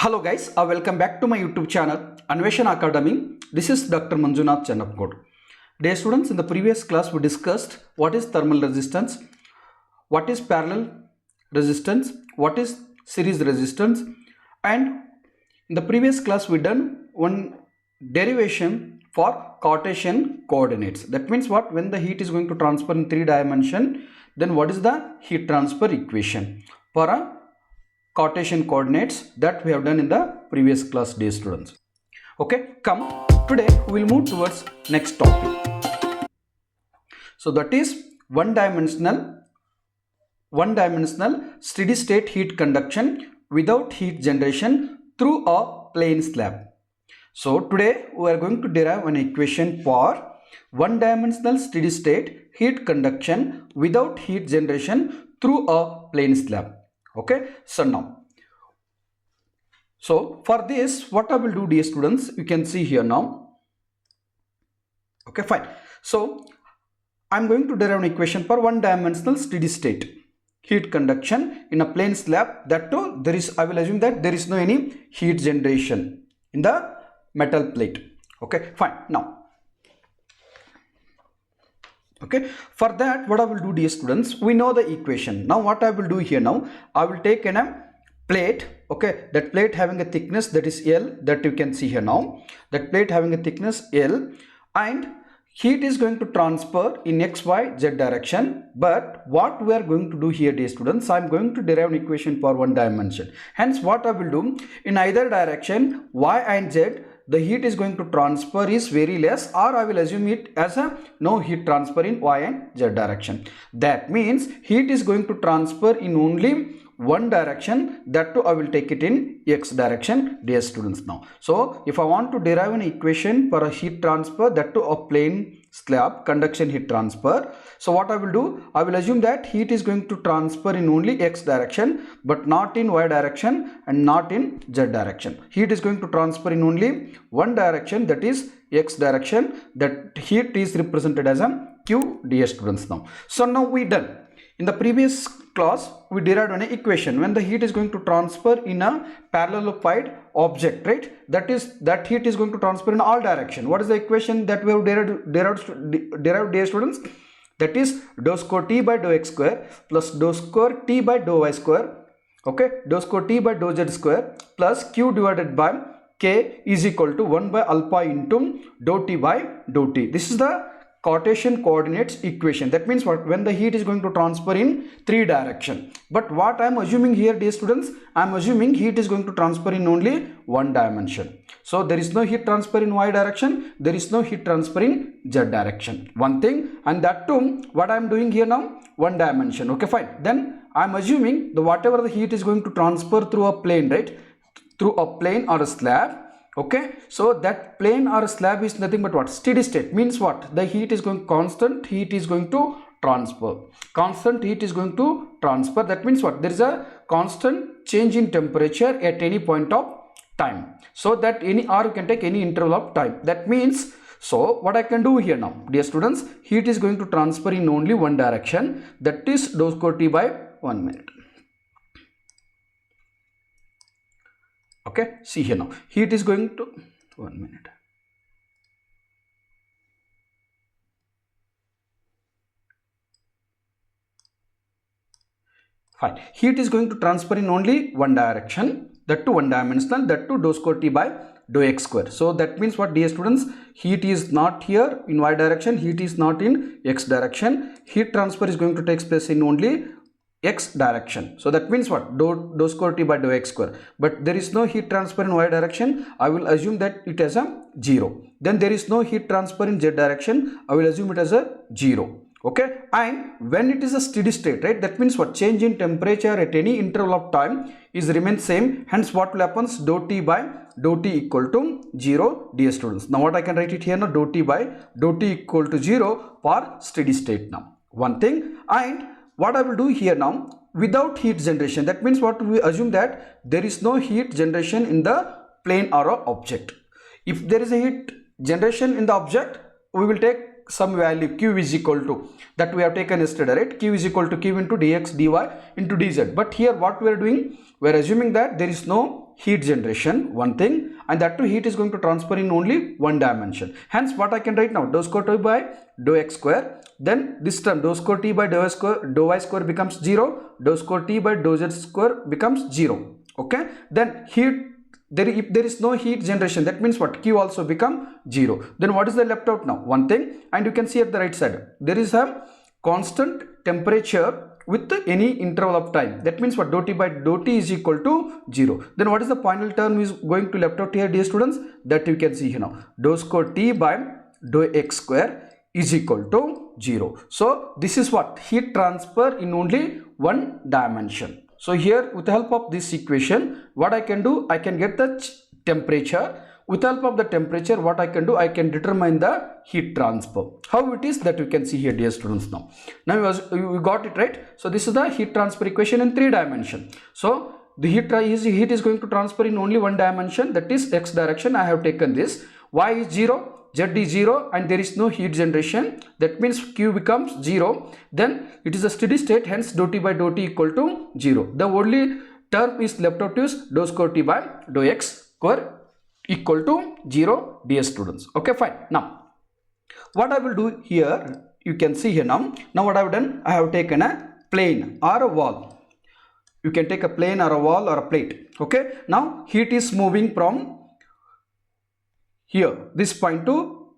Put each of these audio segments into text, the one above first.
Hello guys, welcome back to my YouTube channel Anveshana Academy. This is Dr. Manjunath Channapkod. Dear students, in the previous class we discussed what is thermal resistance, what is parallel resistance, what is series resistance, and in the previous class we done one derivation for Cartesian coordinates. That means what? When the heat is going to transfer in 3 dimension, then what is the heat transfer equation for a Cartesian coordinates that we have done in the previous class, dear students. Okay, come today we will move towards next topic. So that is one dimensional steady state heat conduction without heat generation through a plane slab. So today we are going to derive an equation for one dimensional steady state heat conduction without heat generation through a plane slab. Okay, so now, so for this what I will do, dear students, you can see here now. Okay, fine. So I'm going to derive an equation for one dimensional steady state heat conduction in a plane slab. That too, there is, I will assume that there is no any heat generation in the metal plate. Okay, fine. Now, okay, for that what I will do, dear students, we know the equation. Now what I will do here now, I will take a plate. Okay, that plate having a thickness that is L, that you can see here now, that plate having a thickness L, and heat is going to transfer in x, y, z direction. But what we are going to do here, dear students, I am going to derive an equation for one dimension. Hence what I will do, in either direction y and z, the heat is going to transfer is very less, or I will assume it as a no heat transfer in y and z direction. That means heat is going to transfer in only one direction, that too I will take it in x direction, dear students. Now, so if I want to derive an equation for a heat transfer, that to a plane slab conduction heat transfer, so what I will do, I will assume that heat is going to transfer in only x direction, but not in y direction and not in z direction. Heat is going to transfer in only one direction, that is x direction. That heat is represented as a q, dear students. Now, so now we done. In the previous class, we derived an equation when the heat is going to transfer in a parallelopiped object, right? That is, that heat is going to transfer in all direction. What is the equation that we have derived, dear students? That is dou square t by dou x square plus dou square t by dou y square. Okay, dou square t by dou z square plus q divided by k is equal to 1 by alpha into dou t by dou t. This is the Cartesian coordinates equation. That means what? When the heat is going to transfer in 3 direction. But what I am assuming here, dear students, I am assuming heat is going to transfer in only one dimension. So there is no heat transfer in y direction, there is no heat transfer in z direction. One thing, and that too, what I am doing here now, one dimension. Okay, fine. Then I am assuming the whatever the heat is going to transfer through a plane, right? Through a plane or a slab. Okay, so that plane or slab is nothing but what? Steady state. Means what? The heat is going constant, heat is going to transfer. Constant heat is going to transfer. That means what? There is a constant change in temperature at any point of time. So that any, or you can take any interval of time. That means, so what I can do here now, dear students, heat is going to transfer in only one direction. That is dou square t by 1 minute. Okay, see here now, heat is going to 1 minute. Fine. Heat is going to transfer in only one direction, that to one dimensional, that to dou square t by dou x square. So that means what, dear students, heat is not here in y direction, heat is not in x direction. Heat transfer is going to take place in only x direction. So that means what? Dou square t by dou x square. But there is no heat transfer in y direction. I will assume that it as a 0. Then there is no heat transfer in z direction. I will assume it as a 0. Okay. And when it is a steady state, right? That means what? Change in temperature at any interval of time is remain same. Hence what will happen? Dou t by dou t equal to 0, dear students. Now what I can write it here now? Dou t by dou t equal to 0 for steady state now. One thing. And what I will do here now, without heat generation, that means what? We assume that there is no heat generation in the plane or object. If there is a heat generation in the object, we will take some value q is equal to that we have taken yesterday, right? Q is equal to q into dx dy into dz. But here what we are doing, we are assuming that there is no heat generation, one thing, and that too heat is going to transfer in only one dimension. Hence what I can write now, dou square t by dou x square, then this term dou square t by dou y square becomes 0, dou square t by dou z square becomes 0. Okay, then heat, if there is no heat generation, that means what, q also become 0. Then what is the left out now, one thing, and you can see at the right side there is a constant temperature with any interval of time. That means what, dou t by dou t is equal to 0. Then what is the final term is going to left out here, dear students? That you can see here now, dou square t by dou x square is equal to 0. So this is what, heat transfer in only one dimension. So here with the help of this equation, what I can do, I can get the temperature. With the help of the temperature, what I can do, I can determine the heat transfer. How it is, that you can see here, dear students. Now you got it, right? So this is the heat transfer equation in 3 dimensions. So the heat is going to transfer in only one dimension, that is x direction. I have taken this. Y is 0, z is 0, and there is no heat generation. That means q becomes 0. Then it is a steady state, hence dou t by dou t equal to 0. The only term is left out is dou square t by dou x square equal to 0, dear students. Okay, fine. Now what I will do here, you can see here now. Now what I have done, I have taken a plane or a wall. You can take a plane or a wall or a plate. Okay, now heat is moving from here, this point to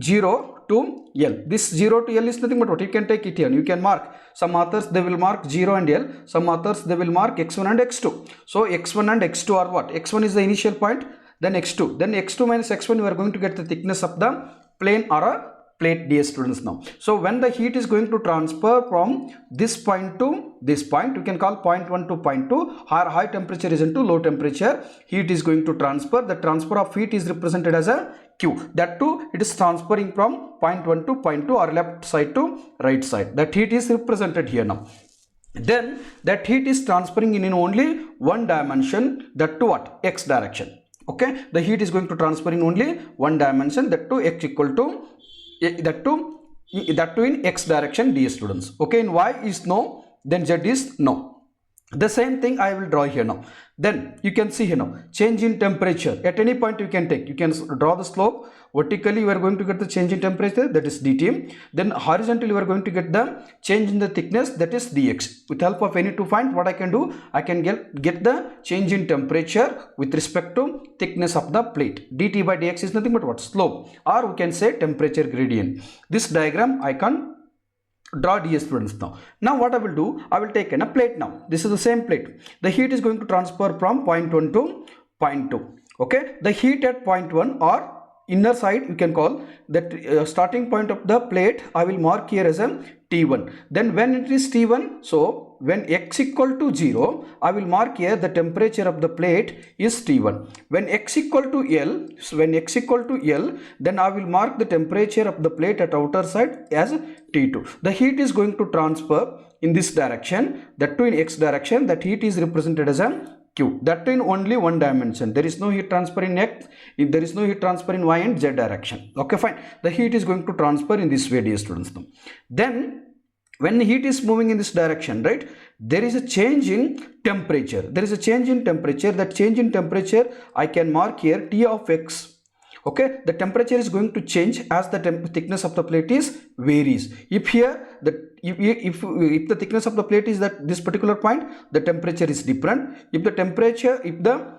0 to L. This 0 to L is nothing but what, you can take it here. You can mark, some authors they will mark 0 and L, some authors they will mark x1 and x2. So x1 and x2 are what? X1 is the initial point, then x2, then x2 minus x1, you are going to get the thickness of the plane or a plate, dear students. Now so when the heat is going to transfer from this point to this point, you can call point 1 to point 2, high temperature is into low temperature, heat is going to transfer. The transfer of heat is represented as a q. That too, it is transferring from point 1 to point 2 or left side to right side. That heat is represented here now. Then that heat is transferring in only one dimension, that to what, x direction. Okay, the heat is going to transfer in only one dimension, that to x equal to that to in x direction, dear students. Okay, in y is no, then z is no. The same thing I will draw here now. Then you can see here now, change in temperature at any point you can take. You can draw the slope. Vertically you are going to get the change in temperature, that is dt. Then horizontally you are going to get the change in the thickness, that is dx. With help of any two point, what I can do, I can get the change in temperature with respect to thickness of the plate. dt by dx is nothing but what, slope, or we can say temperature gradient. This diagram I can draw, dear students. Now what I will do, I will take a plate now. This is the same plate. The heat is going to transfer from point 1 to point 2. Okay, the heat at point 1 or inner side, you can call that starting point of the plate, I will mark here as a T1. Then when it is T1, so when x equal to 0, I will mark here the temperature of the plate is T1. When x equal to L, so when x equal to L, then I will mark the temperature of the plate at outer side as T2. The heat is going to transfer in this direction, that too in x direction. That heat is represented as a q, that in only one dimension. There is no heat transfer in x, there is no heat transfer in y and z direction. Okay, fine. The heat is going to transfer in this way, dear students. Then when the heat is moving in this direction, right, there is a change in temperature. There is a change in temperature. That change in temperature I can mark here T of x. Okay, the temperature is going to change as the thickness of the plate is varies. If here if the thickness of the plate is that this particular point, the temperature is different. If the temperature, if the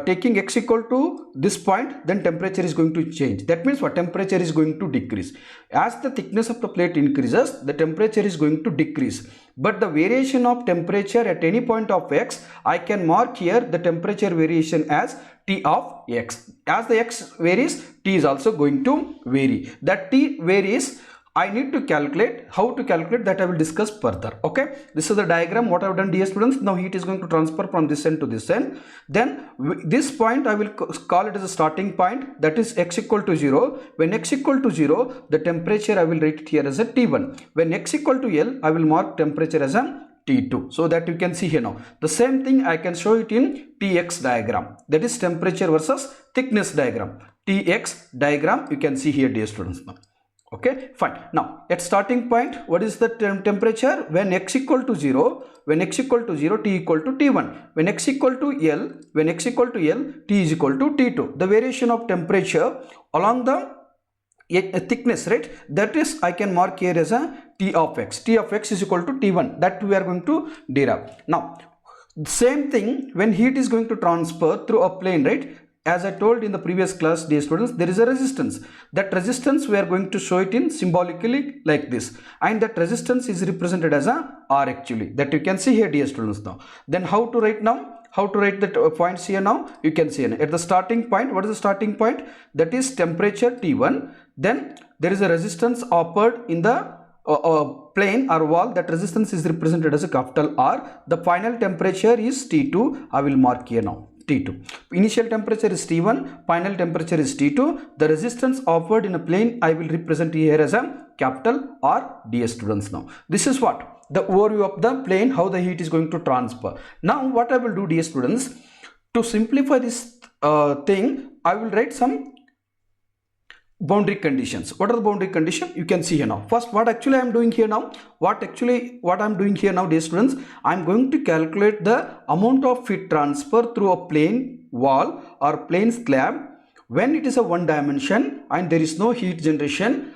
taking x equal to this point, then temperature is going to change. That means what, temperature is going to decrease. As the thickness of the plate increases, the temperature is going to decrease. But the variation of temperature at any point of x, I can mark here the temperature variation as T of x. As the x varies, T is also going to vary. That T varies, I need to calculate. How to calculate, that I will discuss further. Okay, this is the diagram what I have done, dear students. Now heat is going to transfer from this end to this end. Then this point I will call it as a starting point, that is x equal to 0. When x equal to 0, the temperature I will write it here as a T1. When x equal to L, I will mark temperature as a T2. So that you can see here now. The same thing I can show it in Tx diagram, that is temperature versus thickness diagram. Tx diagram you can see here, dear students. Now Okay, fine. Now at starting point, what is the temperature? When x equal to 0, when x equal to 0, t equal to t1. When x equal to L, when x equal to L, t is equal to t2. The variation of temperature along the thickness, right? That is, I can mark here as a t of x. T of x is equal to t1. That we are going to derive. Now, same thing when heat is going to transfer through a plane, right? As I told in the previous class, dear students, there is a resistance. That resistance we are going to show it in symbolically like this, and that resistance is represented as a R actually. That you can see here, dear students. Now, then how to write now? How to write the points here now? You can see at the starting point. What is the starting point? That is temperature T1. Then there is a resistance offered in the plane or wall. That resistance is represented as a capital R. The final temperature is T2. I will mark here now. T2. Initial temperature is T1, final temperature is T2. The resistance offered in a plane I will represent here as a capital R, dear students. Now this is what the overview of the plane, how the heat is going to transfer. Now what I will do, dear students, to simplify this thing, I will write some boundary conditions. What are the boundary conditions? You can see here now. First, what actually I am doing here now? What I am doing here now, dear students, I am going to calculate the amount of heat transfer through a plane wall or plane slab when it is a one dimension and there is no heat generation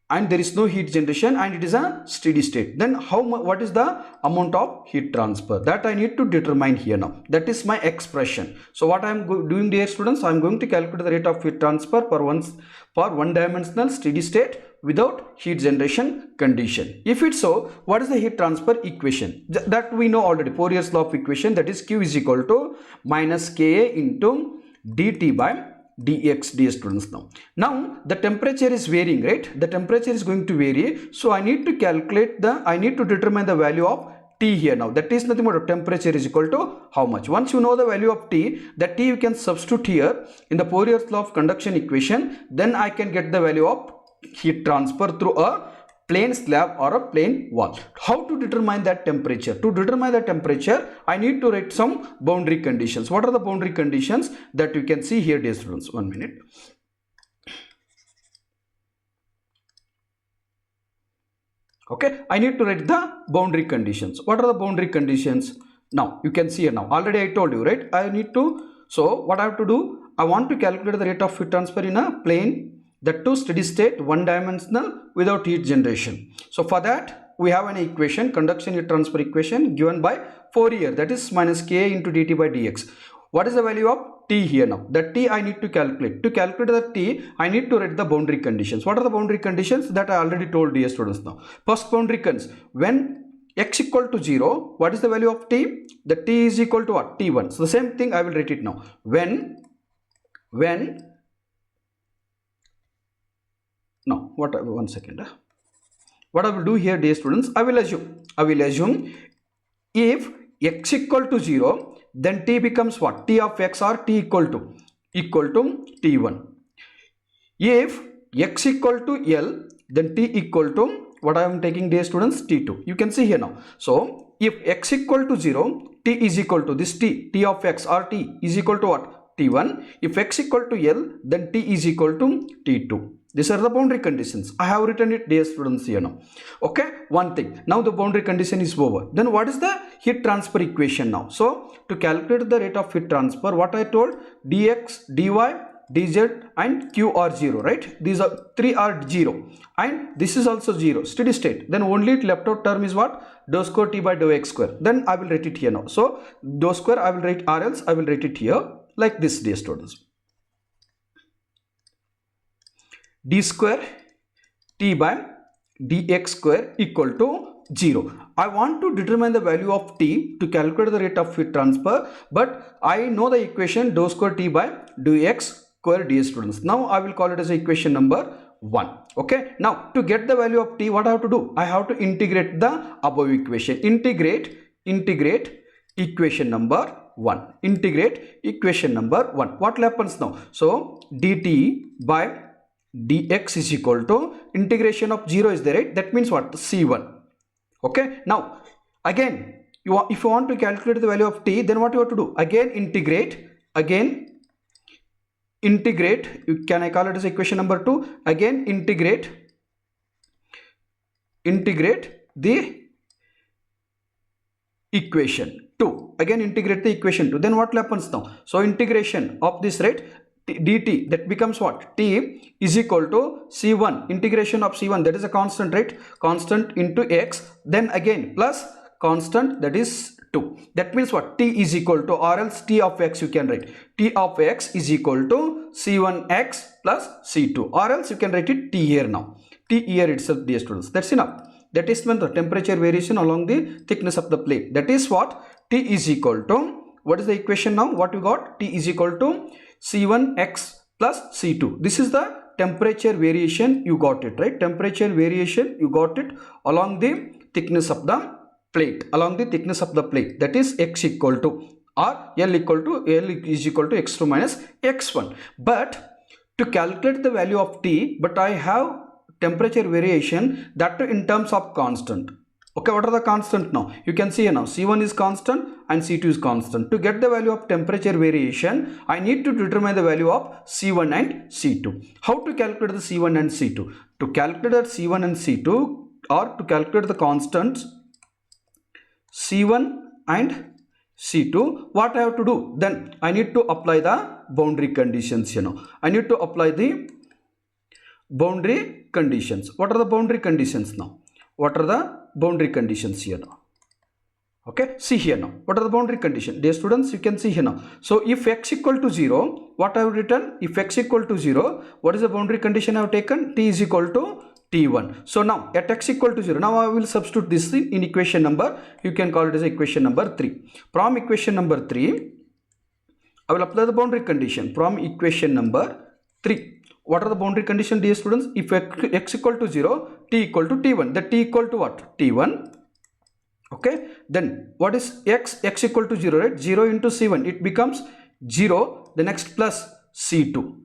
and there is no heat generation and it is a steady state. Then what is the amount of heat transfer? That I need to determine here now. That is my expression. So what I am doing, dear students, I am going to calculate the rate of heat transfer for one dimensional steady state without heat generation condition. If it's so, what is the heat transfer equation? That we know already, Fourier's law of equation, that is Q is equal to minus Ka into dt by dx, dear students. Now the temperature is varying, right? The temperature is going to vary, so I need to determine the value of T here now. That is nothing but temperature is equal to how much. Once you know the value of T, that T you can substitute here in the Fourier's law of conduction equation, then I can get the value of heat transfer through a plane slab or a plane wall. How to determine that temperature? To determine the temperature, I need to write some boundary conditions. What are the boundary conditions that you can see here, dear students? 1 minute. Okay, I need to write the boundary conditions. What are the boundary conditions? Now you can see here now. Already I told you, right? So what I have to do? I want to calculate the rate of heat transfer in a plane, that to steady state, one dimensional without heat generation. So for that we have an equation, conduction heat transfer equation given by Fourier, that is minus K into dt by dx. What is the value of T here now? That T I need to calculate. To calculate the T, I need to write the boundary conditions. What are the boundary conditions? That I already told, dear students. Now first boundary conditions, when x equal to 0, what is the value of T? The T is equal to what? T1. So the same thing I will write it now. One second. What I will do here, dear students, I will assume if x equal to 0, then T becomes what? T of x or T equal to T1. If x equal to L, then T equal to what I am taking, dear students, T2. You can see here now. So if x equal to 0, T is equal to this T of x or T is equal to what? T1. If x equal to L, then T is equal to T2. These are the boundary conditions. I have written it, dear students, here now. Okay, one thing. Now the boundary condition is over. Then what is the heat transfer equation now? So to calculate the rate of heat transfer, what I told, dx, dy, dz and q are 0, right? These are 3 are 0 and this is also 0, steady state. Then only left out term is what? Dou square T by dou x square. Then I will write it here now. So dou square I will write, or else I will write it here like this, dear students. D square T by dx square equal to 0. I want to determine the value of T to calculate the rate of heat transfer, but I know the equation dou square T by dou x square, dear students. Now I will call it as equation number 1. Okay, now to get the value of T, what I have to do? I have to integrate the above equation. Integrate equation number 1. Integrate equation number 1. What happens now? So dt by dx is equal to integration of 0 is there, right? That means what? C1. Okay, now again if you want to calculate the value of T, then what you have to do? Again integrate integrate, can I call it as equation number 2? Again integrate the equation 2. Again integrate the equation 2. Then what happens now? So integration of this, right, dt, that becomes what? T is equal to c1, integration of c1, that is a constant, right, constant into x, then again plus constant, that is 2. That means what? T is equal to, or else t of x you can write, t of x is equal to c1x plus c2, or else you can write it t here now, t here itself, dear students. That's enough. That is when the temperature variation along the thickness of the plate. That is what? T is equal to, what is the equation now? What you got? T is equal to C1x plus C2. This is the temperature variation, you got it, right? Temperature variation, you got it along the thickness of the plate, along the thickness of the plate. That is x equal to, or L is equal to x2 minus x1. But to calculate the value of T, but I have temperature variation, that in terms of constant. Okay, what are the constant now? You can see here now, C1 is constant and C2 is constant. To get the value of temperature variation, I need to determine the value of C1 and C2. How to calculate the C1 and C2? To calculate that C1 and C2, or to calculate the constants C1 and C2, what I have to do? Then I need to apply the boundary conditions, I need to apply the boundary conditions. What are the boundary conditions now? What are the boundary conditions here now? Okay, see here now. What are the boundary conditions? Dear students, you can see here now. So if x equal to 0, what I have written? If x equal to 0, what is the boundary condition I have taken? T is equal to T1. So now at x equal to 0, now I will substitute this in equation number, you can call it as equation number 3. From equation number 3, I will apply the boundary condition from equation number 3. What are the boundary conditions, dear students? If x equal to 0, t equal to t1. The t equal to what? T1. Okay. Then what is x? X equal to 0, right? 0 into c1. It becomes 0. The next plus c2.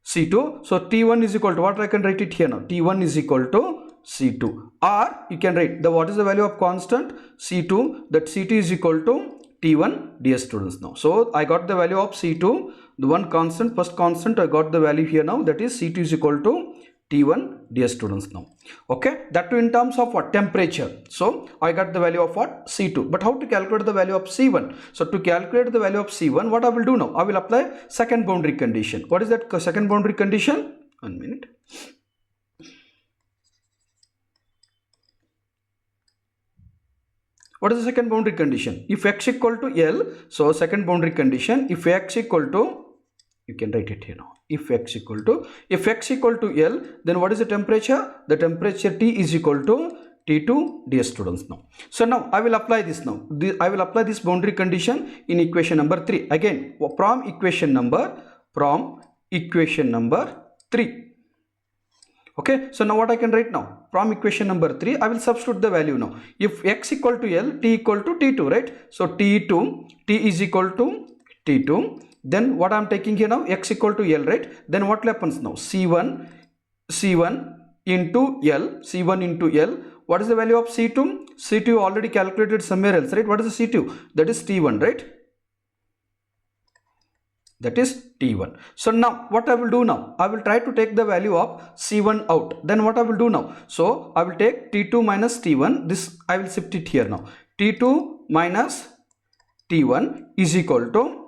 C2. So t1 is equal to what? I can write it here now. T1 is equal to c2. Or you can write the what is the value of constant? C2. That c2 is equal to T1, dear students now. So I got the value of C2, the one constant, first constant I got the value here now, that is C2 is equal to T1, dear students now. Okay, that too in terms of what? Temperature. So I got the value of what? C2. But how to calculate the value of C1? So to calculate the value of C1, what I will do now? I will apply second boundary condition. What is that second boundary condition? 1 minute. What is the second boundary condition? If x equal to L, so second boundary condition, if x equal to, you can write it here now. If x equal to L, then what is the temperature? The temperature T is equal to T2, dear students now. So now I will apply this now. I will apply this boundary condition in equation number 3. Again, from equation number 3. Okay, so now what I can write now? From equation number 3, I will substitute the value now. If x equal to L, T equal to T2, right? So T is equal to T2. Then what I am taking here now? X equal to L, right? Then what happens now? C1 into L. What is the value of C2? C2 already calculated somewhere else, right? What is the C2? That is T1, right? That is T1. So now what I will do now? I will try to take the value of C1 out. Then what I will do now? So I will take T2 minus T1. This I will shift it here now. T2 minus T1 is equal to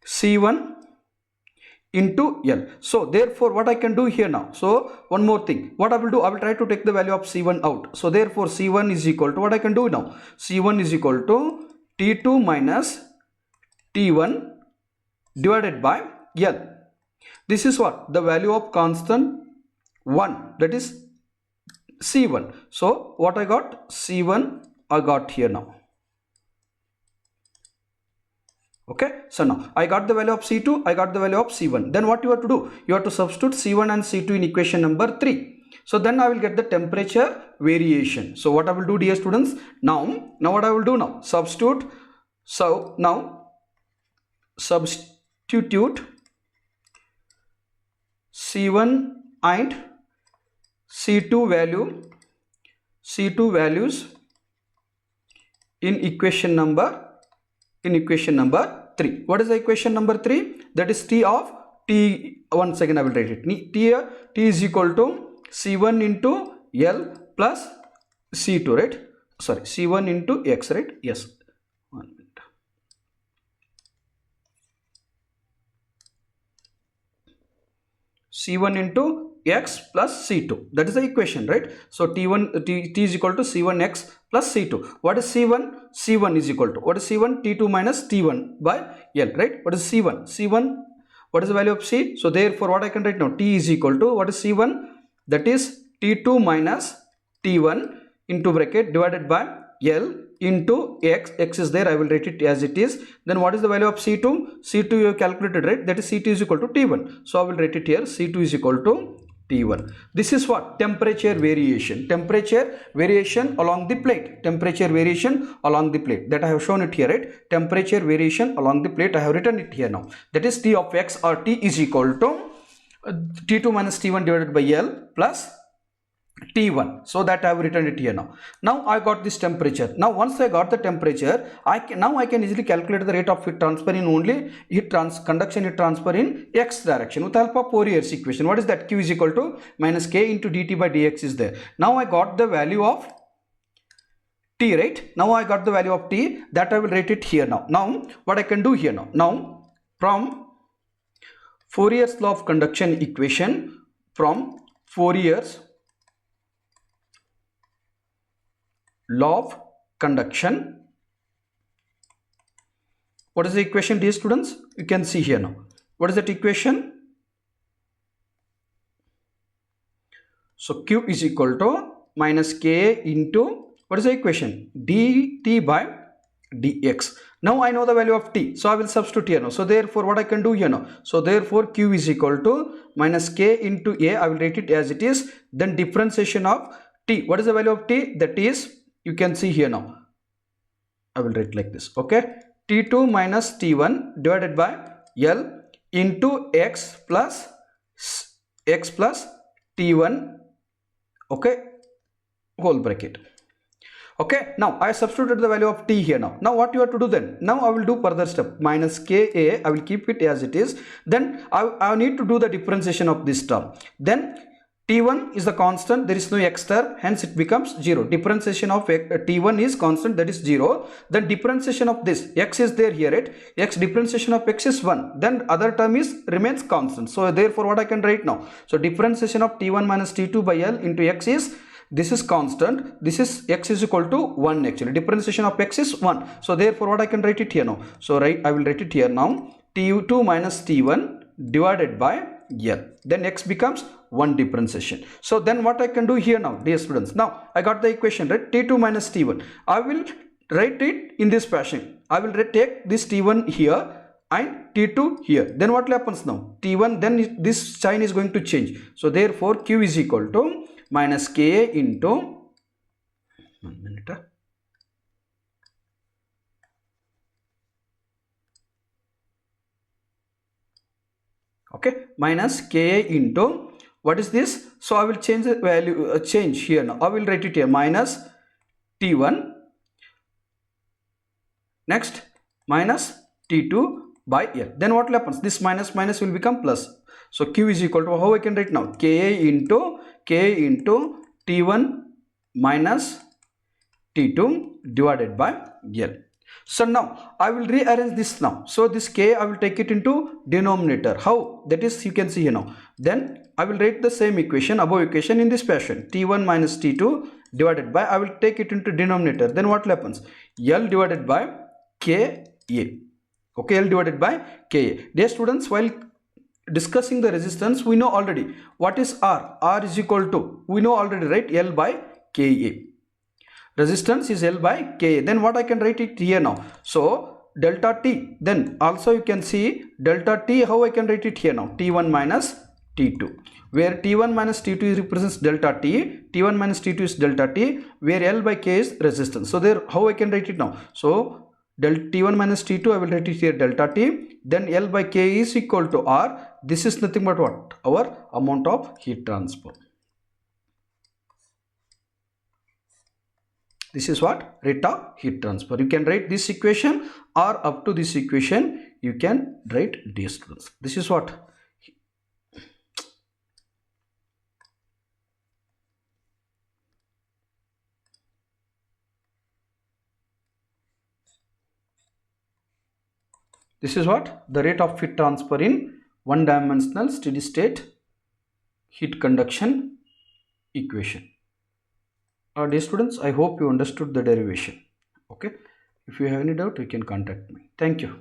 C1 into L. So therefore what I can do here now? So one more thing. What I will do? I will try to take the value of C1 out. So therefore C1 is equal to what I can do now? C1 is equal to T2 minus T1 divided by L. This is what? The value of constant 1, that is C1. So what I got? C1 I got here now. Okay, so now I got the value of C2, I got the value of C1. Then what you have to do? You have to substitute C1 and C2 in equation number 3. So then I will get the temperature variation. So what I will do, dear students? Now what I will do now? Substitute. So now substitute C1 and C2 values in equation number 3. What is the equation number 3? That is T of T, once again I will write it. T is equal to C1 into L plus C2, right? Sorry, C1 into X, right? Yes. 1 minute. C1 into X plus C2. That is the equation, right? So T is equal to C1X plus C2. What is C1? C1 is equal to, what is C1? T2 minus T1 by L, right? What is C1? C1, what is the value of C? So therefore what I can write now? T is equal to, what is C1? That is T2 minus T1 into bracket divided by L into X. X is there, I will write it as it is. Then what is the value of C2? C2 you have calculated, right? That is C2 is equal to T1. So I will write it here, C2 is equal to T1. This is what? Temperature variation. Temperature variation along the plate. Temperature variation along the plate. That I have shown it here, right? Temperature variation along the plate. I have written it here now. That is T of X or T is equal to T2 minus T1 divided by L plus T1. So that I have written it here now. Now I got this temperature. Now once I got the temperature, I can easily calculate the rate of heat transfer in only conduction heat transfer in X direction with help of Fourier's equation. What is that? Q is equal to minus K into dt by dx is there. Now I got the value of T, right? Now I got the value of T, that I will write it here now. Now what I can do here now? Now from Fourier's law of conduction equation, from Fourier's law of conduction, what is the equation, dear students? You can see here now. What is that equation? So Q is equal to minus K into, what is the equation? dt by dx. Now I know the value of T, so I will substitute here now. So therefore what I can do here now? So therefore Q is equal to minus K into A. I will write it as it is. Then differentiation of T. What is the value of T? That is, you can see here now. I will write like this. Okay. T2 minus T1 divided by L into X plus T1. Okay. Whole bracket. Okay, now I substituted the value of T here now. Now what you have to do then? Now I will do further step. Minus Ka, I will keep it as it is. Then I need to do the differentiation of this term. Then T1 is the constant, there is no X term, hence it becomes 0. Differentiation of T1 is constant, that is 0. Then differentiation of this, X is there here, right? X, differentiation of X is 1. Then other term remains constant. So therefore what I can write now? So differentiation of T1 minus T2 by L into X is, this is constant, this is X is equal to 1 actually. Differentiation of X is 1. So therefore what I can write it here now? So I will write it here now. T2 minus T1 divided by L. Then X becomes 1 differentiation. So then what I can do here now, dear students? Now I got the equation, right? T2 minus T1. I will write it in this fashion. I will take this T1 here and T2 here. Then what happens now? T1, then this sign is going to change. So therefore Q is equal to minus Ka into 1 minute. Okay, minus Ka into, what is this? So I will change the value, change here now. I will write it here, minus T1, next minus T2 by L. Then what happens? This minus will become plus. So Q is equal to, how I can write now? Ka into T1 minus T2 divided by L. So now I will rearrange this now. So this K I will take it into denominator. How? That is, you can see here now. Then I will write the same equation, above equation, in this fashion. T1 minus T2 divided by, I will take it into denominator. Then what happens? L divided by Ka. Okay, L divided by Ka. Dear students, while discussing the resistance, we know already what is R. R is equal to, we know already, right? L by Ka. Resistance is L by Ka. Then what I can write it here now? So delta T. Then also you can see delta T. How I can write it here now? T1 minus T2. Where T1 minus T2 represents delta T. T1 minus T2 is delta T. Where L by K is resistance. So there, how I can write it now? So T1 minus T2, I will write it here delta T. Then L by K is equal to R. This is nothing but what? Our amount of heat transfer. This is what? Rate of heat transfer. You can write this equation, or up to this equation you can write, dear students. This is what? This is what? The rate of heat transfer in one-dimensional steady state heat conduction equation. Dear students, I hope you understood the derivation. Okay. If you have any doubt, you can contact me. Thank you.